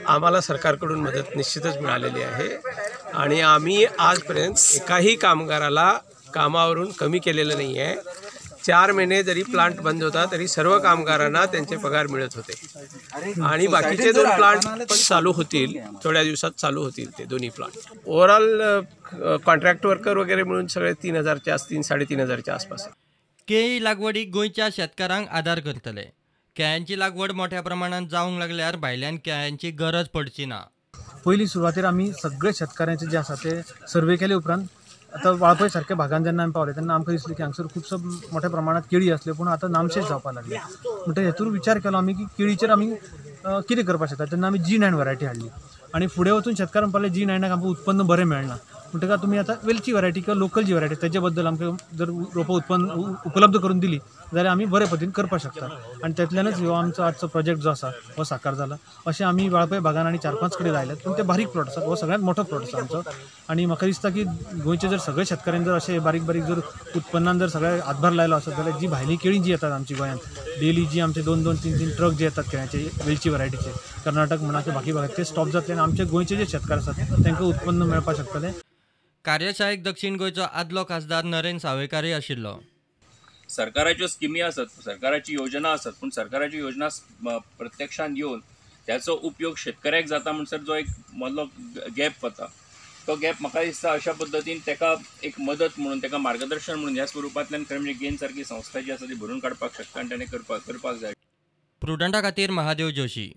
आम्हाला सरकारकडून मदत निश्चितच मिळालेली आहे आणि आम्ही आजपर्यंत एकाही कामगाराला कामावरून कमी केलेलं नाही आहे। 4 महिने जरी प्लांट बंद होता तरी सर्व कामगारांना त्यांचे पगार मिळत होते आणि बाकीचे 2 प्लांट पण चालू होतील, थोड्या दिवसात चालू होतील ते दोन्ही प्लांट। ओव्हरऑल कॉन्ट्रॅक्ट वर्कर वगैरे मिळून सगळे 3,000च्या 3,500च्या आसपास। केळी लागवडीक गोंयच्या शेतकारांक आदार करतले। केळ्यांची लागवड मोठ्या प्रमाणात जावंक लागल्यार भायल्यान केळ्यांची गरज पडची ना। पहिली सुरवातीर आमी सगळे शेतकऱ्यांचे जे आसा ते सर्वे केले उपरांत आता वाळपय सारख्या भागांत जेन्ना आमी पावले तेन्ना आमकां दिसलें की हांगसर खुबसो मोठ्या प्रमाणात केळी आसल्यो पूण आतां नामशेष जावपाक लागले। म्हणटकीर हेतूर विचार केलो आमी की केळीचेर आमी कितें करपाक शकता। तेन्ना आमी G9 वरायटी हाडली आनी फुडें वचून शेतकारांक पावलें G9 आमकां उत्पन्न बरें मेळना, म्हणटकीर तुमी आतां वेलची वरायटी किंवा लोकल जी वरायटी तेजे बद्दल आमकां जर रोपां उत्पन्न उपलब्ध करून दिली जाल्यार आमी बरे पद्दतीन करपाक शकता आनी त्यातल्यानच हो आमचो आजचो प्रोजेक्ट जो आसा हो साकार जाला। अशें आमी वाळपय भागान आनी 4-5 कडेन लायल्यात पूण ते बारीक प्लॉट आसात, हो सगळ्यांत मोठो प्लॉट आसा आमचो आनी म्हाका दिसता की गोंयचे जर सगळे शेतकऱ्यांनी जर अशें बारीक बारीक जर उत्पन्नान जर सगळे हातभार लायलो आसत जाल्यार जी भायली केळी जी येतात आमची गोंयांत डेली जी आमचे 2-2, 3-3 ट्रक जे येतात केळ्याचे वेलची वरायटीचे कर्नाटक म्हणा किंवा बाकी भागात ते स्टॉप जातले आनी आमचे गोंयचे जे शेतकार आसात तांकां उत्पन्न मेळपाक शकतलें। कार्यशाळेक दक्षिण गोंयचो आदलो खासदार नरेन सावयकारय आशिल्लो। सरकाराच्यो स्किमी आसत, सरकाराची योजना आसत, पूण सरकाराची योजना प्रत्यक्षात येवन त्याचो उपयोग शेतकऱ्याक जाता म्हणसर जो एक मदलो गॅप वता तो गॅप म्हाका दिसता अशा पद्दतीन ताका एक मदत म्हणून ताका मार्गदर्शन म्हणून ह्या स्वरुपांतल्यान खरें म्हणजे गेन सारकी संस्था जी आसा ती भरून काडपाक शकता आनी ताणें करपाक जाय। प्रुडंटा खातीर महादेव जोशी।